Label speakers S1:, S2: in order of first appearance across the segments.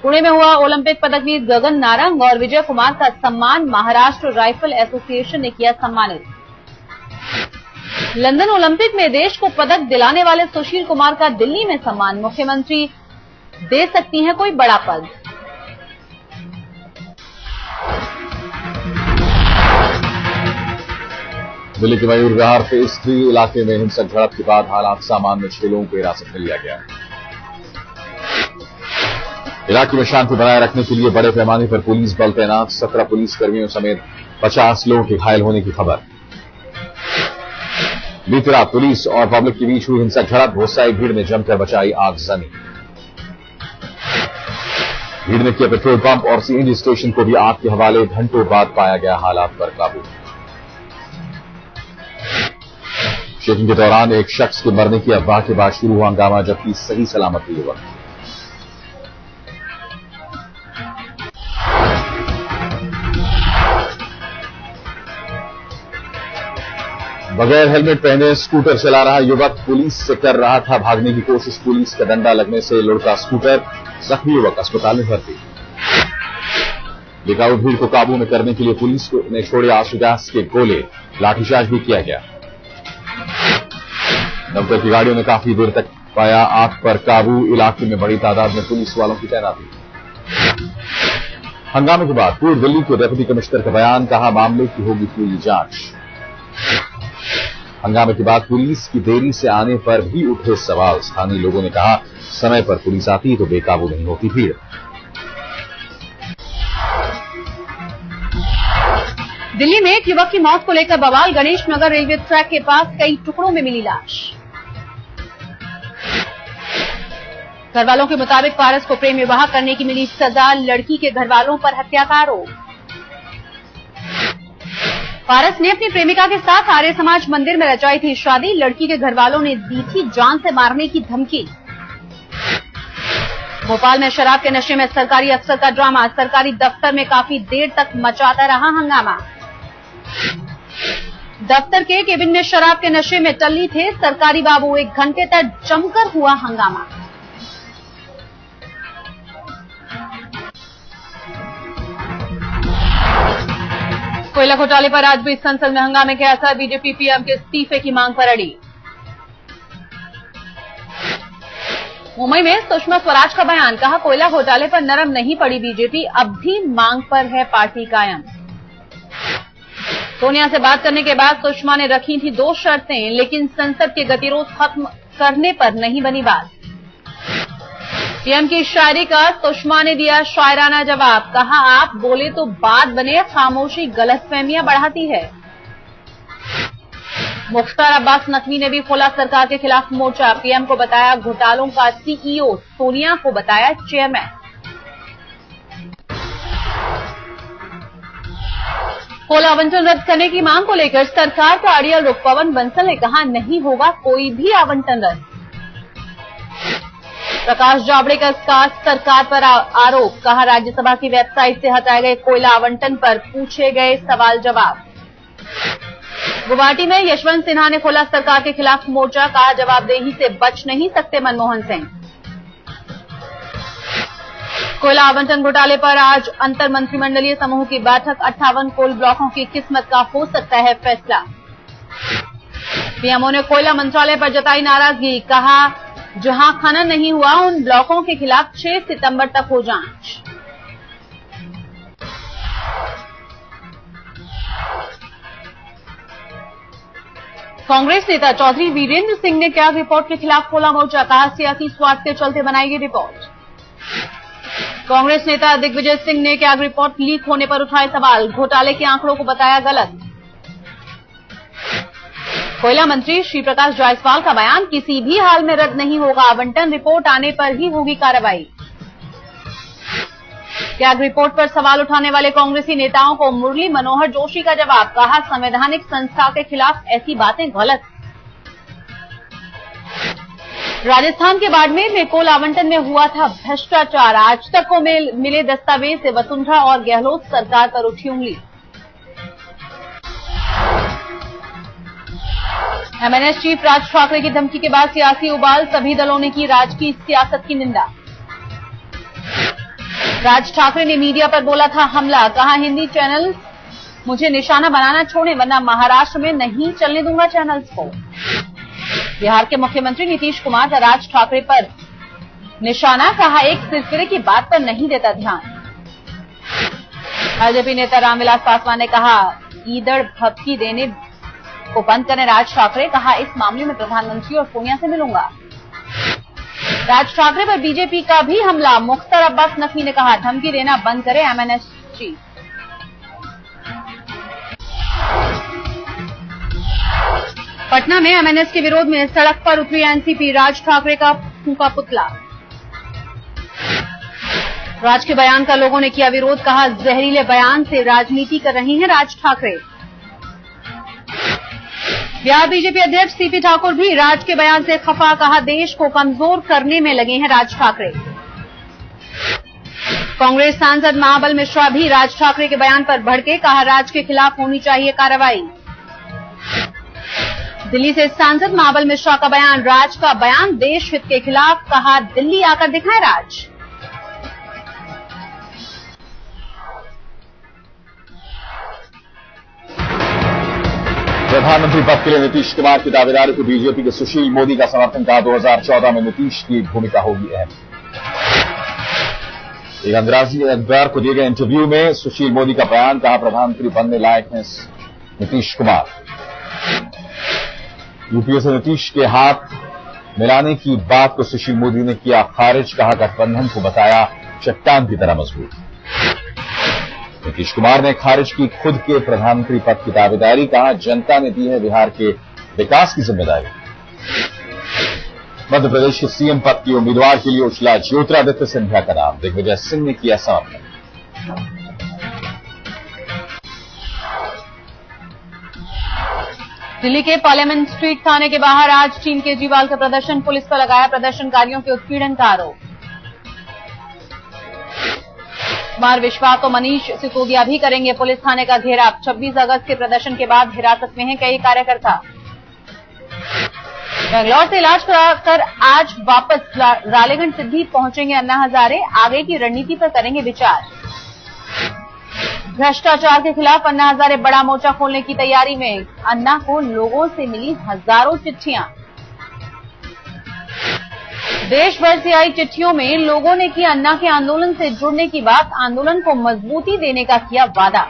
S1: पुणे में हुआ ओलंपिक पदकवीर गगन नारंग और विजय कुमार का सम्मान महाराष्ट्र राइफल एसोसिएशन ने किया सम्मानित। लंदन ओलंपिक में देश को पदक दिलाने वाले सुशील कुमार का दिल्ली में सम्मान, मुख्यमंत्री दे सकती हैं कोई बड़ा पद।
S2: दिल्ली के मयूर विहार फेज 3 इलाके में हिंसक झड़प के बाद हालात सामान्य, 6 लोगों को हिरासत में लिया गया। इलाके में शांति बनाए रखने के लिए बड़े पैमाने पर पुलिस बल तैनात, 17 पुलिस कर्मियों समेत 50 लोगों के घायल होने की खबर। बीती रात पुलिस और पब्लिक के बीच हुई हिंसक झड़प, गुस्साई भीड़ में जमकर बचाई आगजनी। भीड़ ने किया पेट्रोल पंप और सीएनजी स्टेशन को भी आग के हवाले, घंटों बाद पाया गया हालात पर काबू। चेकिंग के दौरान एक शख्स के मरने की अफवाह के बाद शुरू हुआ हंगामा, जबकि सही सलामत युवक। बगैर हेलमेट पहने स्कूटर चला रहा युवक पुलिस से कर रहा था भागने की कोशिश, पुलिस का डंडा लगने से लुढ़का स्कूटर, जख्मी युवक अस्पताल में भर्ती। बेकाबू भीड़ को काबू में करने के लिए पुलिस ने छोड़े आंसू गैस के गोले, लाठीचार्ज भी किया गया। दमकल की गाड़ियों ने काफी देर तक पाया आग पर काबू, इलाके में बड़ी तादाद में पुलिस वालों की तैनाती। हंगामे के बाद पूर्व दिल्ली के डिप्टी कमिश्नर का बयान, कहा मामले की होगी पूरी जांच। हंगामे के बाद पुलिस की देरी से आने पर भी उठे सवाल, स्थानीय लोगों ने कहा समय पर पुलिस आती तो बेकाबू नहीं होती भीड़।
S1: दिल्ली में एक युवक की मौत को लेकर बवाल, गणेश नगर रेलवे ट्रैक के पास कई टुकड़ों में मिली लाश। घरवालों के मुताबिक पारस को प्रेम विवाह करने की मिली सजा, लड़की के घरवालों पर हत्या का आरोप। पारस ने अपनी प्रेमिका के साथ आर्य समाज मंदिर में रचाई थी शादी, लड़की के घरवालों ने दी थी जान से मारने की धमकी। भोपाल में शराब के नशे में सरकारी अफसर का ड्रामा, सरकारी दफ्तर में काफी देर तक मचाता रहा हंगामा। दफ्तर के केबिन में शराब के नशे में टल्ली थे सरकारी बाबू, 1 घंटे तक जमकर हुआ हंगामा। कोयला घोटाले पर आज भी संसद में हंगामे के असर, बीजेपी पीएम के इस्तीफे की मांग पर अड़ी। मुंबई में सुषमा स्वराज का बयान, कहा कोयला घोटाले पर नरम नहीं पड़ी बीजेपी, अब भी मांग पर है पार्टी कायम। सोनिया से बात करने के बाद सुषमा ने रखी थी 2 शर्तें, लेकिन संसद के गतिरोध खत्म करने पर नहीं बनी बात। पीएम की शायरी का सुषमा ने दिया शायराना जवाब, कहा आप बोले तो बात बने, खामोशी गलतफहमियां बढ़ाती है। मुख्तार अब्बास नकवी ने भी खोला सरकार के खिलाफ मोर्चा, पीएम को बताया घोटालों का सीईओ, सोनिया को बताया चेयरमैन। कोल आवंटन रद्द करने की मांग को लेकर सरकार का अड़ियल रुख, पवन बंसल ने कहा नहीं होगा कोई भी आवंटन रद्द। प्रकाश जावड़ेकर का सरकार पर आरोप, कहा राज्यसभा की वेबसाइट से हटाए गए कोयला आवंटन पर पूछे गए सवाल जवाब। गुवाहाटी में यशवंत सिन्हा ने खोला सरकार के खिलाफ मोर्चा, कहा जवाबदेही से बच नहीं सकते मनमोहन सिंह। कोयला आवंटन घोटाले पर आज अंतर मंत्रिमंडलीय समूह की बैठक, 58 कोल ब्लॉकों की किस्मत का हो सकता है फैसला। पीएमओ ने कोयला मंत्रालय पर जताई नाराजगी, कहा जहां खनन नहीं हुआ उन ब्लॉकों के खिलाफ 6 सितंबर तक हो जांच। कांग्रेस नेता चौधरी वीरेंद्र सिंह ने त्याग रिपोर्ट के खिलाफ खोला मोर्चा, कहा सियासी स्वार्थ के चलते बनाई गई रिपोर्ट। कांग्रेस नेता दिग्विजय सिंह ने त्याग रिपोर्ट लीक होने पर उठाए सवाल, घोटाले के आंकड़ों को बताया गलत। कोयला मंत्री श्री प्रकाश जायसवाल का बयान, किसी भी हाल में रद्द नहीं होगा आवंटन, रिपोर्ट आने पर ही होगी कार्रवाई। त्याग रिपोर्ट पर सवाल उठाने वाले कांग्रेसी नेताओं को मुरली मनोहर जोशी का जवाब, कहा संवैधानिक संस्था के खिलाफ ऐसी बातें गलत। राजस्थान के बाड़मेर में कोल आवंटन में हुआ था भ्रष्टाचार, आज तक को मिले दस्तावेज से वसुंधरा और गहलोत सरकार पर उठी उंगली। एमएनएस चीफ राज ठाकरे की धमकी के बाद सियासी उबाल, सभी दलों ने की राजकीय सियासत की निंदा। राज ठाकरे ने मीडिया पर बोला था हमला, कहा हिंदी चैनल मुझे निशाना बनाना छोड़े वरना महाराष्ट्र में नहीं चलने दूंगा चैनल्स को। बिहार के मुख्यमंत्री नीतीश कुमार का राज ठाकरे पर निशाना, कहा एक सिलसिले की बात पर नहीं देता ध्यान। भाजपा नेता रामविलास पासवान ने कहा ईदड़ भपकी देने को बंद करें राज ठाकरे, कहा इस मामले में प्रधानमंत्री और सोनिया से मिलूंगा। राज ठाकरे पर बीजेपी का भी हमला, मुख्तार अब्बास नकवी ने कहा धमकी देना बंद करें एमएनएस चीफ। पटना में एमएनएस के विरोध में सड़क पर उतरी एनसीपी, राज ठाकरे का फूंका पुतला। राज के बयान का लोगों ने किया विरोध, कहा जहरीले बयान से राजनीति कर रहे हैं राज ठाकरे। बिहार बीजेपी अध्यक्ष सीपी ठाकुर भी राज के बयान से खफा, कहा देश को कमजोर करने में लगे हैं राज ठाकरे। कांग्रेस सांसद महाबल मिश्रा भी राज ठाकरे के बयान पर भड़के, कहा राज के खिलाफ होनी चाहिए कार्रवाई। दिल्ली से सांसद महाबल मिश्रा का बयान, राज का बयान देश हित के खिलाफ, कहा दिल्ली आकर दिखाए राज।
S2: प्रधानमंत्री पद के लिए नीतीश कुमार की दावेदारी को बीजेपी के सुशील मोदी का समर्थन, कहा 2014 में नीतीश की भूमिका होगी अहम। एक अंग्रेजी अखबार को दिए गए इंटरव्यू में सुशील मोदी का बयान, कहा प्रधानमंत्री बनने लायक हैं नीतीश कुमार। यूपीए से नीतीश के हाथ मिलाने की बात को सुशील मोदी ने किया खारिज, कहा गठबंधन को बताया चट्टान की तरह मजबूत। नीतीश कुमार ने खारिज की खुद के प्रधानमंत्री पद की दावेदारी, कहा जनता ने दी है बिहार के विकास की जिम्मेदारी। मध्य प्रदेश के सीएम पद की उम्मीदवार के लिए उछला ज्योतिरादित्य सिंधिया का नाम, दिग्विजय सिंह ने किया समर्थन।
S1: दिल्ली के पार्लियामेंट स्ट्रीट थाने के बाहर आज टीम केजरीवाल का प्रदर्शन, पुलिस पर लगाया प्रदर्शनकारियों के उत्पीड़न का आरोप। कुमार विश्वास और मनीष सिसोदिया भी करेंगे पुलिस थाने का घेराव। 26 अगस्त के प्रदर्शन के बाद हिरासत में हैं कई कार्यकर्ता। बेंगलौर से इलाज कराकर आज वापस रालेगंज सिद्धि पहुंचेंगे अन्ना हजारे, आगे की रणनीति पर करेंगे विचार। भ्रष्टाचार के खिलाफ अन्ना हजारे बड़ा मोर्चा खोलने की तैयारी में, अन्ना को लोगों से मिली हजारों चिट्ठियां। देश भर से आई चिट्ठियों में लोगों ने की अन्ना के आंदोलन से जुड़ने की बात, आंदोलन को मजबूती देने का किया वादा।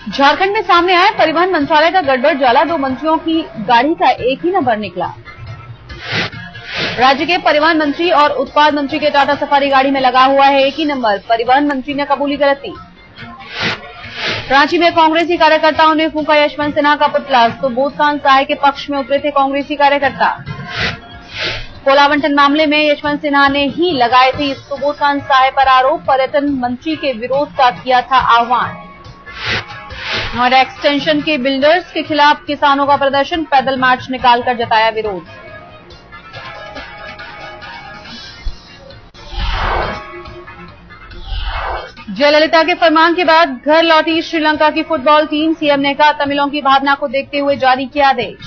S1: झारखंड में सामने आया परिवहन मंत्रालय का गड़बड़ जाला, 2 मंत्रियों की गाड़ी का एक ही नंबर निकला। राज्य के परिवहन मंत्री और उत्पाद मंत्री के टाटा सफारी गाड़ी में लगा हुआ है एक ही नंबर, परिवहन मंत्री ने कबूली गलती। रांची में कांग्रेसी कार्यकर्ताओं ने फूंका यशवंत सिन्हा का पुतला, सुबोधकांत सहाय के पक्ष में उतरे थे कांग्रेसी कार्यकर्ता। कोलावंटन मामले में यशवंत सिन्हा ने ही लगाए थे सुबोधकांत सहाय पर आरोप, पर्यटन मंत्री के विरोध का किया था आह्वान। और एक्सटेंशन के बिल्डर्स के खिलाफ किसानों का प्रदर्शन, पैदल मार्च निकालकर जताया विरोध। जयललिता के फरमान के बाद घर लौटी श्रीलंका की फुटबॉल टीम, सीएम ने कहा तमिलों की भावना को देखते हुए जारी किया आदेश।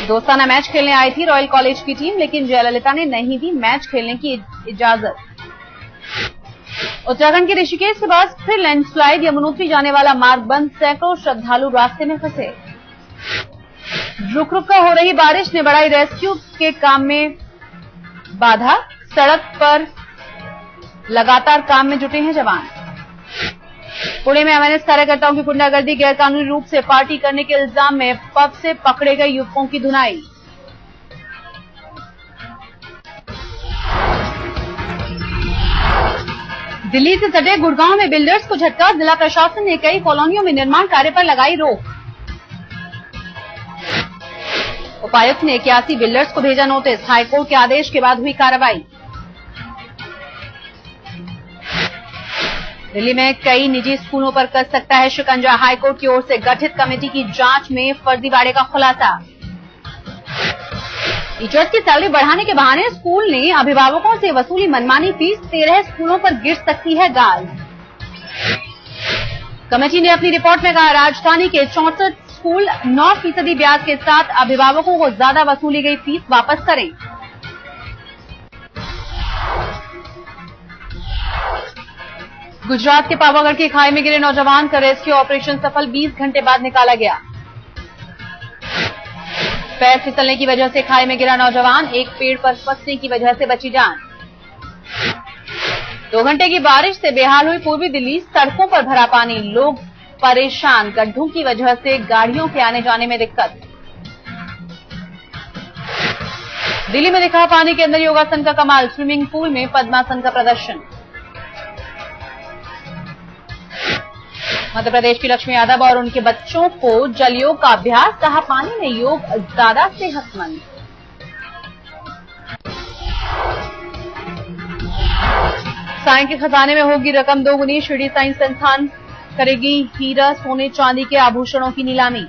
S1: दोस्ताना मैच खेलने आई थी रॉयल कॉलेज की टीम, लेकिन जयललिता ने नहीं दी मैच खेलने की इजाजत। उत्तराखंड के ऋषिकेश के पास फिर लैंडस्लाइड, यमुनोत्री जाने वाला मार्ग बंद, सैकड़ों श्रद्धालु रास्ते में फंसे। रुक रुक कर हो रही बारिश ने बढ़ाई रेस्क्यू के काम में बाधा, सड़क पर लगातार काम में जुटे हैं जवान। पुणे में एमएनएस कार्यकर्ताओं की गुंडागर्दी, गैरकानूनी रूप से पार्टी करने के इल्जाम में पब से पकड़े गए युवकों की धुनाई। दिल्ली से सटे गुड़गांव में बिल्डर्स को झटका, जिला प्रशासन ने कई कॉलोनियों में निर्माण कार्य पर लगाई रोक। उपायुक्त ने 81 बिल्डर्स को भेजा नोटिस, हाईकोर्ट के आदेश के बाद हुई कार्रवाई। दिल्ली में कई निजी स्कूलों पर कस सकता है शिकंजा, हाईकोर्ट की ओर से गठित कमेटी की जांच में फर्जीवाड़े का खुलासा। टीचर्स की सैलरी बढ़ाने के बहाने स्कूल ने अभिभावकों से वसूली मनमानी फीस, 13 स्कूलों पर गिर सकती है गाज। कमेटी ने अपनी रिपोर्ट में कहा राजधानी के 64 स्कूल 9% ब्याज के साथ अभिभावकों को ज्यादा वसूली गई फीस वापस करें। गुजरात के पावागढ़ की खाई में गिरे नौजवान का रेस्क्यू ऑपरेशन सफल, 20 घंटे बाद निकाला गया। पैर फिसलने की वजह से खाई में गिरा नौजवान, एक पेड़ पर फंसने की वजह से बची जान। 2 घंटे की बारिश से बेहाल हुई पूर्वी दिल्ली, सड़कों पर भरा पानी, लोग परेशान, गड्ढों की वजह से गाड़ियों के आने जाने में दिक्कत। दिल्ली में दिखा पानी के अंदर योगासन का कमाल, स्विमिंग पूल में पद्मासन का प्रदर्शन। मध्य प्रदेश की लक्ष्मी यादव और उनके बच्चों को जल योग का अभ्यास, कहा पानी में योग ज्यादा सेहतमंद। साईं के खजाने में होगी रकम दोगुनी, शिरडी साईं संस्थान करेगी हीरा सोने चांदी के आभूषणों की नीलामी।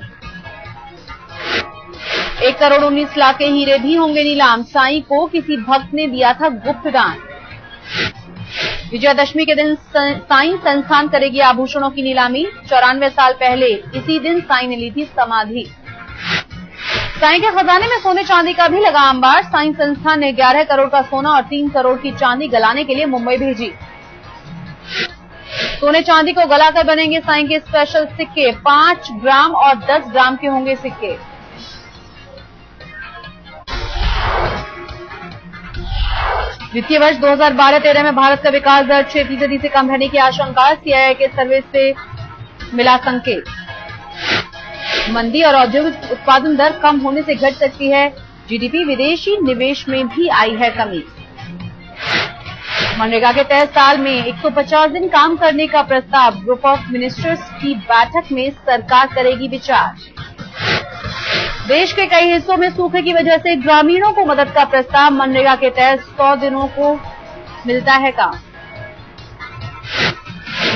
S1: 1 करोड़ 19 लाख के हीरे भी होंगे नीलाम, साईं को किसी भक्त ने दिया था गुप्त दान। विजयादशमी के दिन साईं संस्थान करेगी आभूषणों की नीलामी, 94 साल पहले इसी दिन साईं ने ली थी समाधि। साईं के खजाने में सोने चांदी का भी लगा अंबार, साईं संस्थान ने 11 करोड़ का सोना और 3 करोड़ की चांदी गलाने के लिए मुंबई भेजी। सोने चांदी को गलाकर बनेंगे साईं के स्पेशल सिक्के, 5 ग्राम और 10 ग्राम के होंगे सिक्के। वित्तीय वर्ष 2012-13 में भारत का विकास दर 6% से कम रहने की आशंका, सीआईआई के सर्वे से मिला संकेत। मंदी और औद्योगिक उत्पादन दर कम होने से घट सकती है जीडीपी, विदेशी निवेश में भी आई है कमी। मनरेगा के तहत साल में 150 दिन काम करने का प्रस्ताव, ग्रुप ऑफ मिनिस्टर्स की बैठक में सरकार करेगी विचार। देश के कई हिस्सों में सूखे की वजह से ग्रामीणों को मदद का प्रस्ताव, मनरेगा के तहत 100 दिनों को मिलता है काम।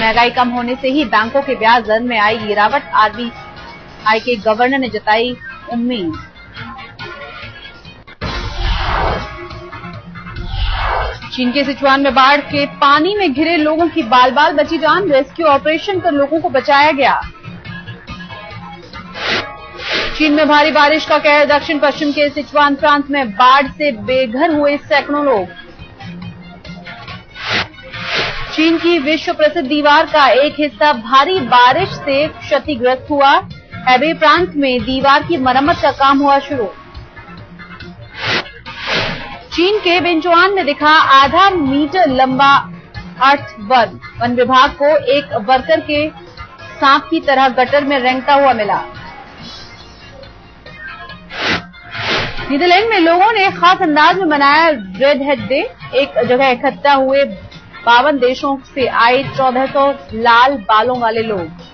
S1: महंगाई कम होने से ही बैंकों के ब्याज दर में आई गिरावट, आरबीआई के गवर्नर ने जताई उम्मीद। चीन के सिचुआन में बाढ़ के पानी में घिरे लोगों की बाल बाल बची जान, रेस्क्यू ऑपरेशन कर लोगों को बचाया गया। चीन में भारी बारिश का कहर, दक्षिण पश्चिम के सिचुआन प्रांत में बाढ़ से बेघर हुए सैकड़ों लोग। चीन की विश्व प्रसिद्ध दीवार का एक हिस्सा भारी बारिश से क्षतिग्रस्त हुआ, हेबे प्रांत में दीवार की मरम्मत का काम हुआ शुरू। चीन के बिंचुआन में दिखा आधा मीटर लंबा अर्थवर्म, वन विभाग को एक वर्कर के सांप की तरह गटर में रेंगता हुआ मिला। नीदरलैंड में लोगों ने खास अंदाज में मनाया रेड हेड डे, एक जगह इकट्ठा हुए 52 देशों से आए 1400 लाल बालों वाले लोग।